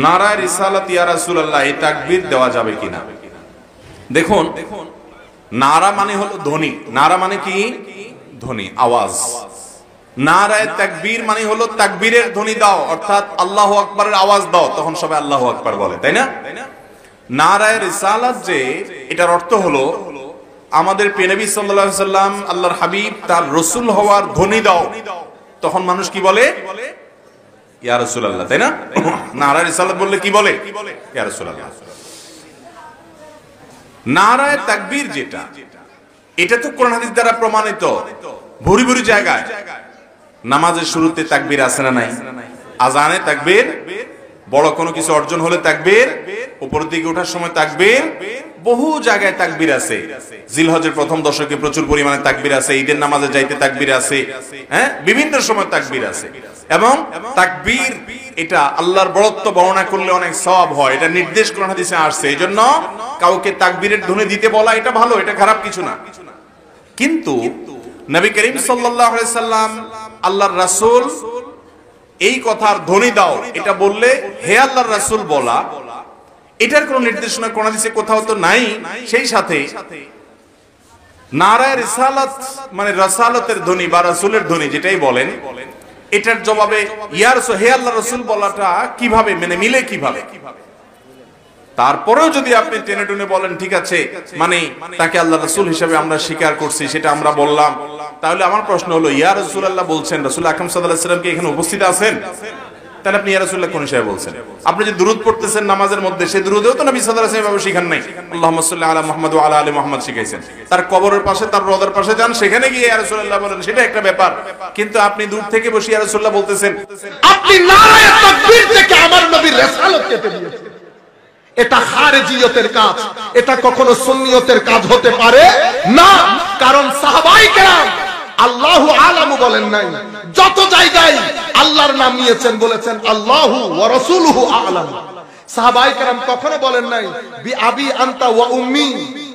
নারায়ে রিসালাত ইয়া রাসূলুল্লাহ এই তাকবীর দেওয়া যাবে কিনা? দেখুন, নারা মানে হলো ধ্বনি। নারা মানে কি? ধ্বনি, আওয়াজ। নারায়ে তাকবীর মানে হলো তাকবীরের ধ্বনি দাও, অর্থাৎ আল্লাহু আকবারের আওয়াজ দাও, তখন সবাই আল্লাহু আকবার বলে, তাই না? নারায়ে রিসালাত যে, এটার অর্থ হলো আমাদের প্রিয় নবী সাল্লাল্লাহু আলাইহি সাল্লাম, আল্লাহর হাবিব, তার রাসূল হওয়ার ধ্বনি দাও, তখন মানুষ কি বলে? ইয়া রাসূলুল্লাহ, তাই না? নারায়ে রিসালাত বললে কি বলে? ইয়া রাসূলুল্লাহ। নারায়ে তাকবীর যেটা, এটা তো কোরআন হাদিস দ্বারা প্রমাণিত। ভুরি ভুরি জায়গায় নামাজের শুরুতে তাকবীর আছে না নাই? আজানে তাকবীর, বড় কোনো কিছু অর্জন হলে তাকবীর, উপরের দিকে ওঠার সময় তাকবীর, বহু জায়গায় তাকবীর আছে। জিলহজের প্রথম দশকে প্রচুর পরিমাণে তাকবীর আছে, ঈদের নামাজে যাইতে তাকবীর আছে, হ্যাঁ, বিভিন্ন সময় তাকবীর আছে। এবং তাকবীর এটা আল্লাহর বড়ত্ব বর্ণনা করলে অনেক সওয়াব হয়, এটা নির্দেশ কোরআন হাদিসে আসছে। এইজন্য কাউকে তাকবীরের ধ্বনি দিতে বলা এটা ভালো, এটা খারাপ কিছু না। কিন্তু নবী করিম সাল্লাল্লাহু আলাইহি সাল্লাম, আল্লাহর রাসূল, এই কথার ধ্বনি দাও এটা বললে হে আল্লাহর রাসূল বলা, এটার কোনো নির্দেশনা কোরআন হাদিসে কোথাও তো নাই। সেই সাথে নারায়ে রিসালাত মানে রাসালাতের ধ্বনি বা রাসূলের ধ্বনি যেটাই বলেন, এটার জবাবে ইয়া রাসূল, হে আল্লাহর রাসূল বলাটা কিভাবে মানে মিলে কিভাবে? তারপরেও যদি আপনি টেনে টুনে বলেন ঠিক আছে, মানে তাকে আল্লাহর রাসূল হিসেবে আমরা স্বীকার করছি, সেটা আমরা বললাম, তাহলে আমার প্রশ্ন হলো, ইয়া রাসূলুল্লাহ বলছেন, রাসূল আকরাম সাল্লাল্লাহু আলাইহি ওয়াসাল্লাম কি এখানে উপস্থিত আছেন? তাহলে আপনি ইয়া রাসূলুল্লাহ কোন হিসেবে বলছেন? আপনি যে দুরূদ পড়তেছেন নামাজের মধ্যে, সেই দুরূদেও তো নবী সাল্লাল্লাহু আলাইহি ওয়াসাল্লাম শিখান নাই। আল্লাহুম্মা সাল্লি আলা মুহাম্মাদ ওয়া আলা আলি মুহাম্মাদ শিখাইছেন। তার কবরের পাশে, তার রওজার পাশে যান, সেখানে গিয়ে ইয়া রাসূলুল্লাহ বলেন, সেটা একটা ব্যাপার। কিন্তু আপনি দূর থেকে বসে ইয়া রাসূলুল্লাহ বলতেছেন, আপনি নারায়ে তাকবীর থেকে আমার নবীর রিসালাত কেটে দিয়েছেন। এটা খারেজিয়তের কাজ, এটা কখনো সুন্নিয়তের কাজ হতে পারে না। কারণ সাহাবায়ে কেরাম আল্লাহু আলামু বলেন নাই, যত জায়গায় আল্লাহর নাম নিয়েছেন বলেছেন আল্লাহু ওয়া রাসূলুহু আ'লাম। সাহাবায়ে কেরাম কখনো বলেন নাই বি আবি আনতা ওয়া উম্মি,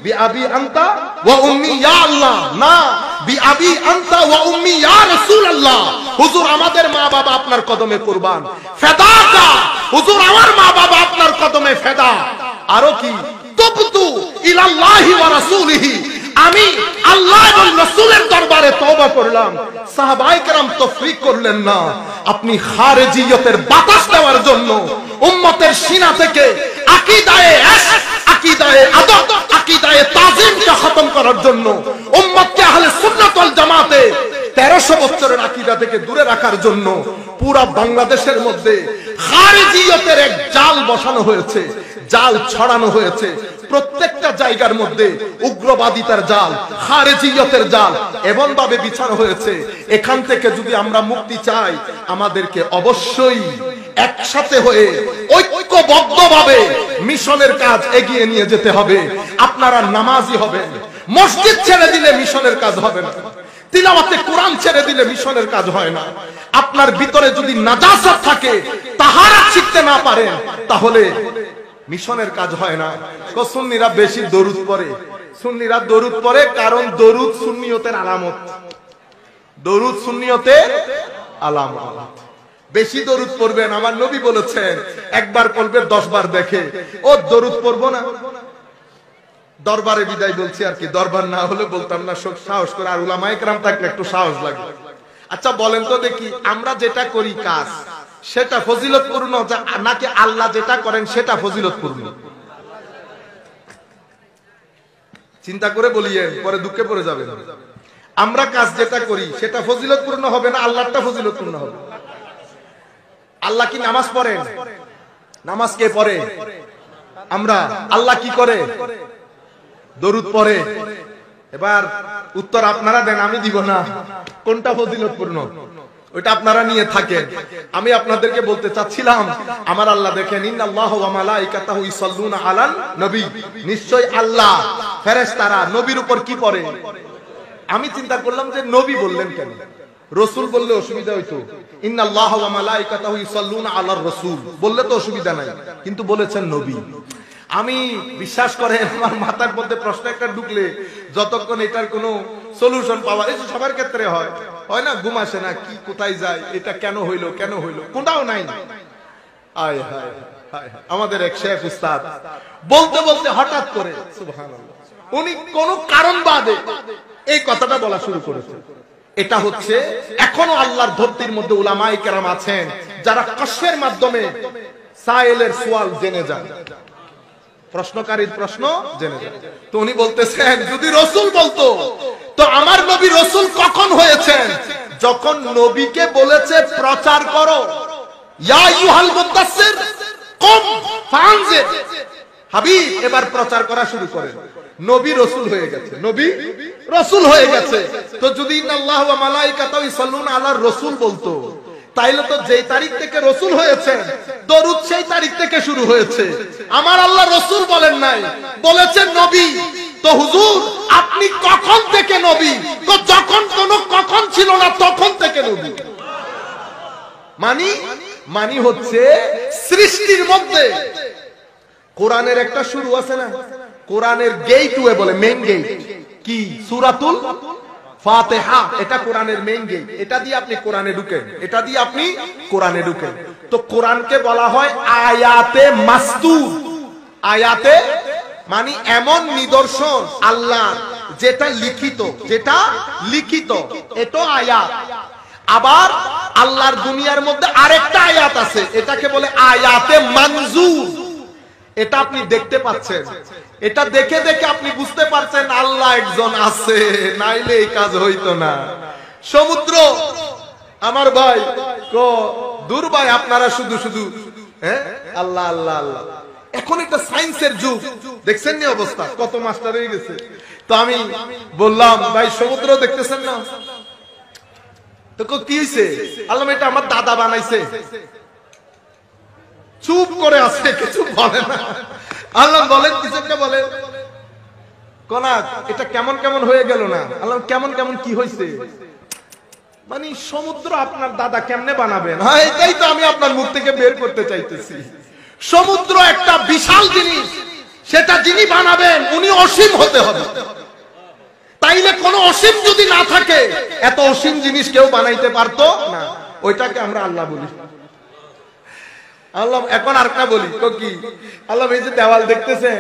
বি আবি আনতা ওয়া উম্মি ইয়া আল্লাহ, না, বি আবি আনতা ওয়া উম্মি ইয়া রাসূলুল্লাহ। হুজুর আমাদের মা বাবা আপনার কদমে কুরবান, ফেদাকা, হুজুর আমার মা বাবা আপনার কদমে ফেদা। আরো কি, তুবতু ইলাল্লাহি ওয়া রাসূলিহি, আমি আল্লাহ এবং রাসূলের দরবারে তওবা করলাম। সাহাবায়ে কেরাম তফরিক করলেন না। আপনি খারেজিয়তের বাতাস দেওয়ার জন্য উম্মতের সিনা থেকে আকীদায়ে ইশক, আকীদায়ে আদব, আকীদায়ে তাজিমকে খতম করার জন্য, উম্মতকে আহলে সুন্নাত ওয়াল জামাতে 1300 বছরের আকীদা থেকে দূরে রাখার জন্য পুরা বাংলাদেশের মধ্যে খারেজিয়তের এক জাল বসানো হয়েছে, জাল ছড়ানো হয়েছে। প্রত্যেকটা জায়গার মধ্যে উগ্রবাদিতার জাল, খারেজিয়তের জাল এমন ভাবে বিছানো হয়েছে। এখান থেকে যদি আমরা মুক্তি চাই, আমাদেরকে অবশ্যই একসাথে হয়ে ঐক্যবদ্ধভাবে মিশনের কাজ এগিয়ে নিয়ে যেতে হবে। আপনারা নামাজি হবেন, মসজিদ ছেড়ে দিলে মিশনের কাজ হবে না, তিলাওয়াতে কোরআন ছেড়ে দিলে মিশনের কাজ হয় না। আপনার ভিতরে যদি নাজাসাত থাকে, তাহারা শিখতে না পারেন, তাহলে মিশনের কাজ হয় না। সুন্নিরা বেশি দরুদ পড়ে, সুন্নিরা দরুদ পড়ে কারণ দরুদ সুন্নিয়তের আলামত, দরুদ সুন্নিয়তের আলামত। বেশি দরুদ পড়বেন, আমার নবী বলেছেন একবার পড়বে 10 বার দেখে। ও দরুদ পড়বো না, দরবারে বিদায় বলছি আর কি, দরবার না হলে বলতাম না, সাহস করে। আর উলামায়ে কেরাম থাকলে একটু সাহস লাগে। আচ্ছা বলেন তো দেখি, আমরা যেটা করি কাজ, সেটা ফজিলতপূর্ণ নাকি আল্লাহ যেটা করেন সেটা ফজিলতপূর্ণ? চিন্তা করে বলিয়েন, পরে দুঃখে পড়ে যাবেন। আমরা কাজ যেটা করি সেটা ফজিলতপূর্ণ হবে না আল্লাহটা ফজিলতপূর্ণ হবে? আল্লাহ কি নামাজ পড়েন? নামাজ কে পড়ে? আমরা। আল্লাহ কি করে? দরুদ পড়ে। এবার উত্তর আপনারা দেন, আমি দিব না। কোনটা ফজিলতপূর্ণ ওইটা আপনারা নিয়ে থাকেন। আমি আপনাদেরকে বলতে চাচ্ছিলাম, আমার আল্লাহ দেখেন, ইন্নাল্লাহু ওয়া মালাইকাতাহু ইসাল্লুনা আলান নবী, নিশ্চয় আল্লাহ ফেরেশতারা নবীর উপর কি পড়ে। আমি চিন্তা করলাম যে নবী বললেন কেন, রাসূল বললে অসুবিধা হইতো। ইন্নাল্লাহু ওয়া মালাইকাতাহু ইসাল্লুনা আলার রাসূল বললে তো অসুবিধা নাই, কিন্তু বলেছেন নবী। আমি বিশ্বাস করেন, আমার মাথার মধ্যে প্রশ্ন একটা ঢুকলে যতক্ষণ এটার কোনো সলিউশন পাওয়া, এই সবার ক্ষেত্রে হয়, হয় না, ঘুম আসে না, কি কোথায় যায়, এটা কেন হইলো, কেন হইলো, কোনটাও নাই। আয় হায় হায়, আমাদের এক শেখ উস্তাদ বলতে বলতে হঠাৎ করে সুবহানাল্লাহ উনি কোন কারণ বাদে এই কথাটা বলা শুরু করেছেন। এটা হচ্ছে এখনো আল্লাহর ধরতির মধ্যে উলামায়ে কেরাম আছেন যারা কষ্টের মাধ্যমে সাইলের সওয়াল জেনে যান, প্রশ্নকারীর প্রশ্ন জেনে যান। তো উনি বলতেছেন যদি রাসূল বলতো তো আমার নবী রাসূল কখন হয়েছেন? যখন নবীকে বলেছে প্রচার করো, ইয়া আইয়ুহাল মুদাসসির কুম ফানজির, হাবিব এবার প্রচার করা শুরু করেন। নবী রাসূল হয়ে গেছে, নবী রাসূল হয়ে গেছে। তো যদি ইন্নাল্লাহু ওয়া মালাইকাতাহু ইসাল্লুনা আলার রাসূল বলতো তাইলে তো যেই তারিখ থেকে রাসূল হয়েছেন দরুদ সেই তারিখ থেকে শুরু হয়েছে। আমার আল্লাহ রাসূল বলেন নাই, বলেছেন নবী। তো হুজুর আপনি কখন থেকে নবী? তো যখন কোন কখন ছিল না তখন থেকে নবী। মানি হচ্ছে সৃষ্টির মধ্যে কোরআনের একটা শুরু আছে না, কোরআনের গেটওয়ে বলে, মেইন গেট কি? সূরাতুল ফাতিহা, এটা কোরআনের মেইন গেট। এটা দিয়ে আপনি কোরআনে ঢুকেন, এটা দিয়ে আপনি কোরআনে ঢুকেন। তো কোরআনকে বলা হয় আয়াতে মাসতুর। আয়াতে মানে এমন নিদর্শন আল্লাহ যেটা লিখিত, যেটা লিখিত, এটা আয়াত। আবার আল্লাহর দুনিয়ার মধ্যে আরেকটা আয়াত আছে, এটাকে বলে আয়াতে মানজুর। এটা আপনি দেখতে পাচ্ছেন, এটা দেখে দেখে আপনি বুঝতে পারছেন আল্লাহ একজন আছে, নাইলে এই কাজ হইতো না। সমুদ্র আমার ভাই দূর ভাই, আপনারা শুধু শুধু আল্লাহ আল্লাহ আল্লাহ। এখন একটা সায়েন্সের যুগ, দেখছেন না অবস্থা, কত মাস্টার হয়ে গেছে। তো আমি বললাম ভাই সমুদ্র দেখতেছেন না? তো কি হইছে? আল্লাহ এটা আমার দাদা বানাইছে। চুপ করে আছে, কিছু বলে না। আল্লাহ বলেন কিছু একটা বলেন, কোনা এটা কেমন কেমন হয়ে গেল না? আল্লাহ কেমন কেমন কি হয়েছে? মানে সমুদ্র আপনার দাদা কেমনে বানাবেন? হ্যাঁ এটাই তো আমি আপনার মুখ থেকে বের করতে চাইতেছি। সমুদ্র একটা বিশাল জিনিস, সেটা যিনি বানাবেন উনি অসীম হতে হবে। তাইলে কোন অসীম যদি না থাকে এত অসীম জিনিস কেউ বানাইতে পারতো না। ওইটাকে আমরা আল্লাহ বলি। আল্লাহ এখন আরেকটা বলি কি, আল্লাহ এই যে দেওয়াল দেখতেছেন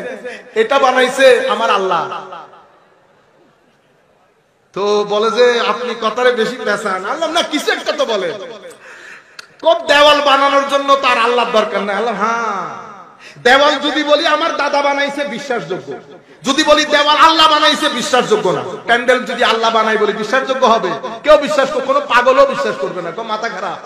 এটা বানাইছে আমার আল্লাহ। তো বলে যে আপনি কথারে বেশি পেছান। আল্লাহ না কিছু একটা তো বলে, দেওয়াল বানানোর জন্য তার আল্লাহর দরকার নাই। আল্লাহ হ্যাঁ, দেওয়াল যদি বলি আমার দাদা বানাইছে বিশ্বাসযোগ্য, যদি বলি দেওয়াল আল্লাহ বানাইছে বিশ্বাসযোগ্য না। প্যান্ডেল যদি আল্লাহ বানাই বলি বিশ্বাসযোগ্য হবে? কেউ বিশ্বাস করবে, কোনো পাগলও বিশ্বাস করবে না, মাথা খারাপ।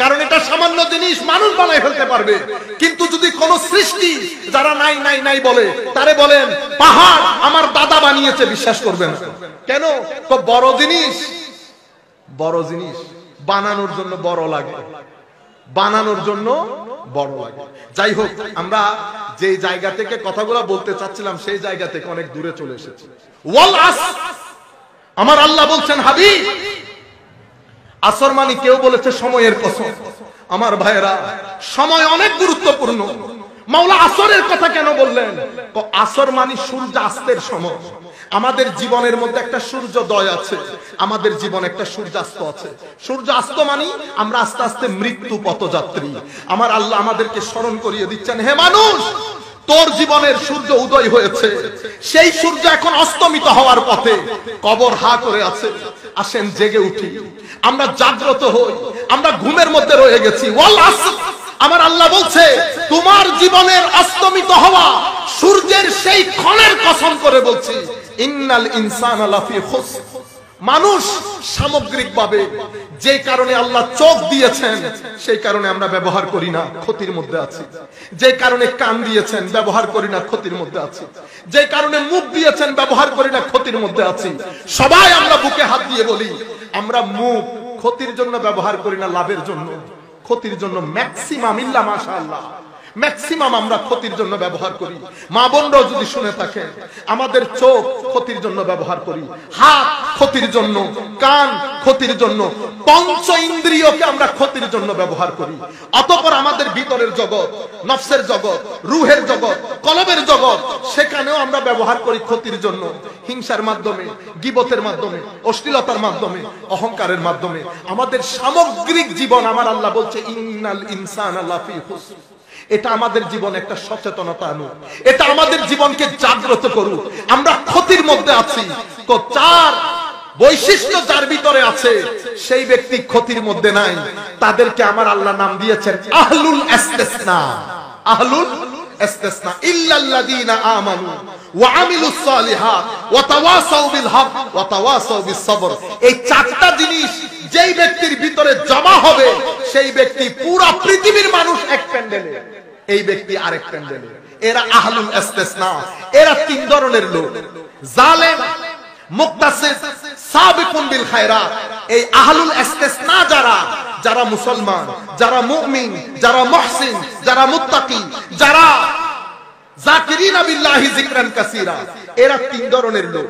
কারণ এটা সামান্য জিনিস, মানুষ বানাই ফেলতে পারবে। কিন্তু যদি কোন সৃষ্টি যারা নাই নাই নাই বলে, তারে বলেন পাহাড় আমার দাদা বানিয়েছে, বিশ্বাস করবে না। কেন? বড় জিনিস, বড় জিনিস বানানোর জন্য বড় লাগে, বানানোর জন্য বড় লাগে। যাই হোক, আমরা যে জায়গা থেকে কথাগুলো বলতে চাচ্ছিলাম সেই জায়গা থেকে অনেক দূরে চলে এসেছি। ওয়াল আসর, আমার আল্লাহ বলছেন হাবিব আসর মানে কেউ বলেছে সময়ের কসম। আমার ভাইরা, সময় অনেক গুরুত্বপূর্ণ। মাওলা আসরের কথা কেন বললেন? আসর মানে সূর্যাস্তের সময়। আমাদের জীবনের মধ্যে একটা সূর্যোদয় আছে, আমাদের জীবনে একটা সূর্যাস্ত আছে। সূর্যাস্ত মানে আমরা আস্তে আস্তে মৃত্যু পথযাত্রী। আমার আল্লাহ আমাদেরকে স্মরণ করিয়ে দিচ্ছেন, হে মানুষ তোর জীবনের সূর্য উদয় হয়েছে, সেই সূর্য এখন অস্তমিত হওয়ার পথে, কবর হা করে আছে। আসেন জেগে উঠি, আমরা জাগ্রত হই, আমরা ঘুমের মধ্যে রয়ে গেছি। ওয়াল আসর, আমার আল্লাহ বলছে তোমার জীবনের অস্তমিত হওয়া সূর্যের সেই ক্ষণের কসম করে বলছি, ইন্নাল ইনসানা লাফি খুসর। মানুষ সামগ্রিকভাবে যে কারণে আল্লাহ চোখ দিয়েছেন সেই কারণে আমরা ব্যবহার করি না, ক্ষতির মধ্যে আছি। যে কারণে কান দিয়েছেন ব্যবহার করি না, ক্ষতির মধ্যে আছি। যে কারণে মুখ দিয়েছেন ব্যবহার করি না, ক্ষতির মধ্যে আছি। সবাই আমরা বুকে হাত দিয়ে বলি আমরা মুখ ক্ষতির জন্য ব্যবহার করি না, লাভের জন্য, ক্ষতির জন্য ম্যাক্সিমাম, ইল্লা মাশাআল্লাহ ম্যাক্সিমাম আমরা ক্ষতির জন্য ব্যবহার করি। মা বোনরাও যদি শুনে থাকেন, আমাদের চোখ ক্ষতির জন্য ব্যবহার করি, হাত ক্ষতির জন্য, কান ক্ষতির জন্য, পঞ্চ ইন্দ্রিয়কে আমরা ক্ষতির জন্য ব্যবহার করি। অতঃপর আমাদের ভিতরের জগৎ, নফসের জগৎ, রুহের জগৎ, কলবের জগৎ, সেখানেও আমরা ব্যবহার করি ক্ষতির জন্য। হিংসার মাধ্যমে, গীবতের মাধ্যমে, অশ্লীলতার মাধ্যমে, অহংকারের মাধ্যমে। আমাদের সামগ্রিক জীবন আমার আল্লাহ বলছে ইন্নাল ইনসানা লাফি খুসর। এটা আমাদের জীবনে একটা সচেতনতা আনুক, এটা আমাদের জীবনকে জাগ্রত করুক। আমরা ক্ষতির মধ্যে আছি, তো চার বৈশিষ্ট্য যার ভিতরে আছে সেই ব্যক্তি ক্ষতির মধ্যে নাই। তাদেরকে আমার আল্লাহ নাম দিয়েছেন আহলুল ইস্তিসনা। আহলুল ইস্তিসনা ইল্লাল্লাযীনা আমানু ওয়া আমিলুস সালিহাত ওয়া তাওয়াসাউ বিল হক ওয়া তাওয়াসাউ বিস সবর। এই চারটা জিনিস যেই ব্যক্তির ভিতরে জমা হবে সেই ব্যক্তি পুরো পৃথিবীর মানুষ এক প্যান্ডেলে, এই ব্যক্তি আরেক প্যান্ডেলে। এরা আহলুল ইস্তিসনা। এরা তিন ধরনের লোক, জালেম, মুক্তাসিদ, সাবিকুন বিল খায়রাত। এই আহলুল ইস্তিসনা যারা, যারা মুসলমান, যারা মুমিন, যারা মুহসিন, যারা মুত্তাকি, যারা যাকিরিনা বিল্লাহি যিকরান কাসীরা, এরা তিন ধরনের লোক।